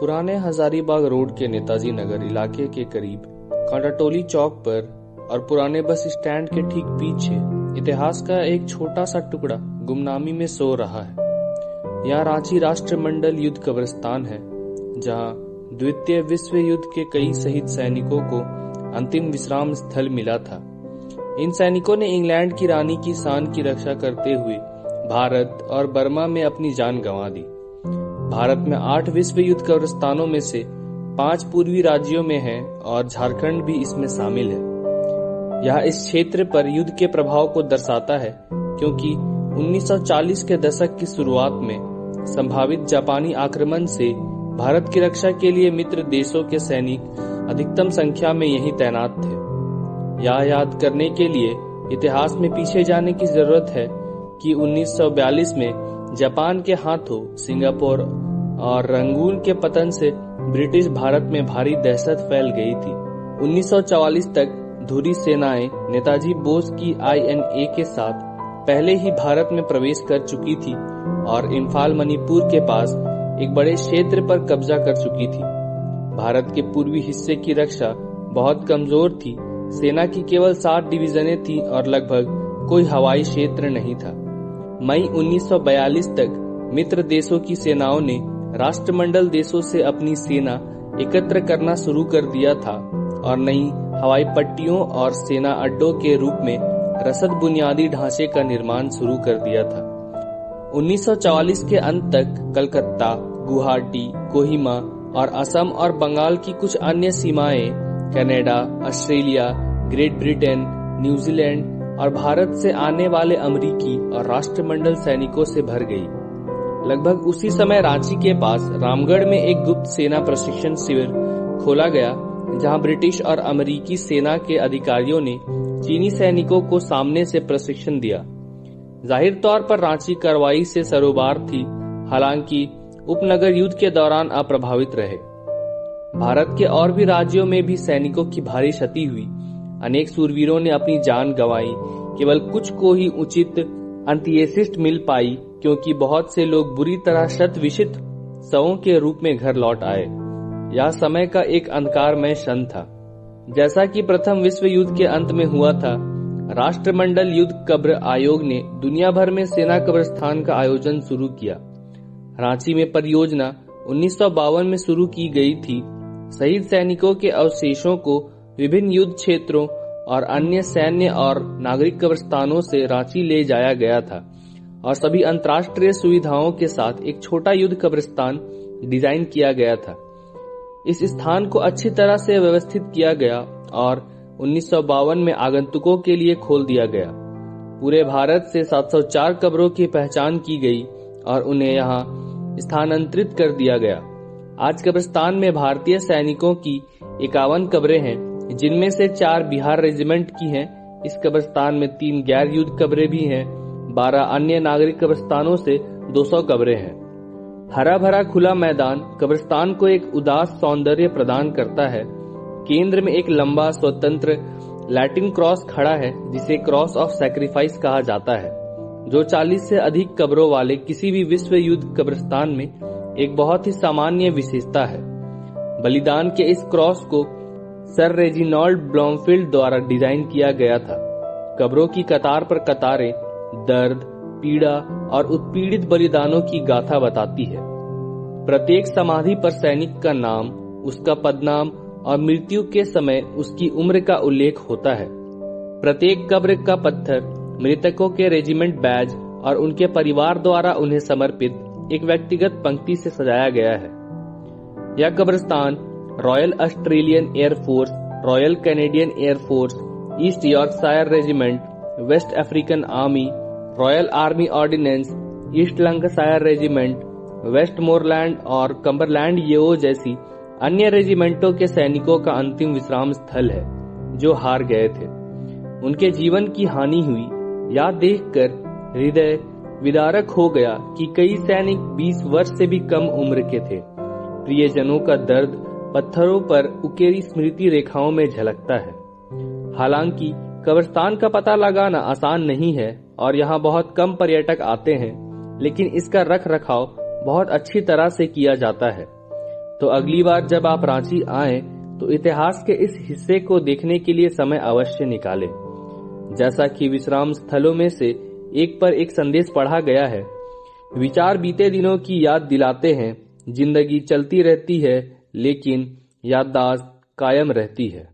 पुराने हजारीबाग रोड के नेताजी नगर इलाके के करीब कांटाटोली चौक पर और पुराने बस स्टैंड के ठीक पीछे इतिहास का एक छोटा सा टुकड़ा गुमनामी में सो रहा है। यहाँ रांची राष्ट्रमंडल युद्ध कब्रिस्तान है, जहाँ द्वितीय विश्व युद्ध के कई शहीद सैनिकों को अंतिम विश्राम स्थल मिला था। इन सैनिकों ने इंग्लैंड की रानी की शान की रक्षा करते हुए भारत और बर्मा में अपनी जान गंवा दी। भारत में 8 विश्व युद्ध कब्रिस्तानों में से 5 पूर्वी राज्यों में हैं और झारखंड भी इसमें शामिल है। यह इस क्षेत्र पर युद्ध के प्रभाव को दर्शाता है, क्योंकि 1940 के दशक की शुरुआत में संभावित जापानी आक्रमण से भारत की रक्षा के लिए मित्र देशों के सैनिक अधिकतम संख्या में यहीं तैनात थे। यह याद करने के लिए इतिहास में पीछे जाने की जरूरत है कि 1942 में जापान के हाथों सिंगापुर और रंगून के पतन से ब्रिटिश भारत में भारी दहशत फैल गई थी। 1944 तक धुरी सेनाएं नेताजी बोस की INA के साथ पहले ही भारत में प्रवेश कर चुकी थी और इम्फाल मणिपुर के पास एक बड़े क्षेत्र पर कब्जा कर चुकी थी। भारत के पूर्वी हिस्से की रक्षा बहुत कमजोर थी। सेना की केवल 7 डिवीजनें थी और लगभग कोई हवाई क्षेत्र नहीं था। मई 1942 तक मित्र देशों की सेनाओं ने राष्ट्रमंडल देशों से अपनी सेना एकत्र करना शुरू कर दिया था और नई हवाई पट्टियों और सेना अड्डों के रूप में रसद बुनियादी ढांचे का निर्माण शुरू कर दिया था। 1944 के अंत तक कलकत्ता, गुवाहाटी, कोहिमा और असम और बंगाल की कुछ अन्य सीमाएं Canada, Australia, great Britain, New Zealand और भारत से आने वाले अमेरिकी और राष्ट्रमंडल सैनिकों से भर गई। लगभग उसी समय रांची के पास रामगढ़ में एक गुप्त सेना प्रशिक्षण शिविर खोला गया, जहां ब्रिटिश और अमेरिकी सेना के अधिकारियों ने चीनी सैनिकों को सामने से प्रशिक्षण दिया। जाहिर तौर पर रांची कार्रवाई से सरोबार थी, हालांकि उपनगर युद्ध के दौरान अप्रभावित रहे। भारत के और भी राज्यों में भी सैनिकों की भारी क्षति हुई। अनेक सूरवीरों ने अपनी जान गंवाई, केवल कुछ को ही उचित अंत्येष्टि मिल पाई, क्योंकि बहुत से लोग बुरी तरह शत विषित शवों के रूप में घर लौट आए। यह समय का एक अंधकारमय क्षण था। जैसा कि प्रथम विश्व युद्ध के अंत में हुआ था, राष्ट्रमंडल युद्ध कब्र आयोग ने दुनिया भर में सेना कब्रिस्तान का आयोजन शुरू किया। रांची में परियोजना 1952 में शुरू की गई थी। शहीद सैनिकों के अवशेषों को विभिन्न युद्ध क्षेत्रों और अन्य सैन्य और नागरिक कब्रिस्तानों से रांची ले जाया गया था और सभी अंतर्राष्ट्रीय सुविधाओं के साथ एक छोटा युद्ध कब्रिस्तान डिजाइन किया गया था। इस स्थान को अच्छी तरह से व्यवस्थित किया गया और 1952 में आगंतुकों के लिए खोल दिया गया। पूरे भारत से 704 कब्रों की पहचान की गई और उन्हें यहाँ स्थानांतरित कर दिया गया। आज कब्रिस्तान में भारतीय सैनिकों की 51 कब्रें हैं, जिनमें से 4 बिहार रेजिमेंट की हैं। इस कब्रिस्तान में 3 गैर युद्ध कब्रें भी हैं। 12 अन्य नागरिक कब्रिस्तानों से 200 कब्रें हैं। हरा भरा खुला मैदान कब्रिस्तान को एक उदास सौंदर्य प्रदान करता है। केंद्र में एक लंबा स्वतंत्र लैटिन क्रॉस खड़ा है, जिसे क्रॉस ऑफ सैक्रिफाइस कहा जाता है, जो 40 से अधिक कब्रों वाले किसी भी विश्व युद्ध कब्रिस्तान में एक बहुत ही सामान्य विशेषता है। बलिदान के इस क्रॉस को सर रेजिनाल्ड ब्लॉमफील्ड द्वारा डिजाइन किया गया था। कब्रों की कतार पर कतारें दर्द, पीड़ा और उत्पीड़ित बलिदानों की गाथा बताती है। प्रत्येक समाधि पर सैनिक का नाम, उसका पदनाम और मृत्यु के समय उसकी उम्र का उल्लेख होता है। प्रत्येक कब्र का पत्थर मृतकों के रेजिमेंट बैज और उनके परिवार द्वारा उन्हें समर्पित एक व्यक्तिगत पंक्ति से सजाया गया है। यह कब्रिस्तान royal Australian air force, royal Canadian air force, east Yorkshire regiment, west African army, royal army ordnance, east Lancashire regiment, Westmorland और कम्बरलैंड येओ जैसी अन्य रेजिमेंटों के सैनिकों का अंतिम विश्राम स्थल है, जो हार गए थे। उनके जीवन की हानि हुई। यह देखकर हृदय विदारक हो गया कि कई सैनिक 20 वर्ष से भी कम उम्र के थे। प्रियजनों का दर्द पत्थरों पर उकेरी स्मृति रेखाओं में झलकता है। हालांकि कब्रिस्तान का पता लगाना आसान नहीं है और यहाँ बहुत कम पर्यटक आते हैं, लेकिन इसका रख रखाव बहुत अच्छी तरह से किया जाता है। तो अगली बार जब आप रांची आएं तो इतिहास के इस हिस्से को देखने के लिए समय अवश्य निकालें। जैसा कि विश्राम स्थलों में से एक पर एक संदेश पढ़ा गया है, विचार बीते दिनों की याद दिलाते हैं, जिंदगी चलती रहती है लेकिन याददाश्त कायम रहती है।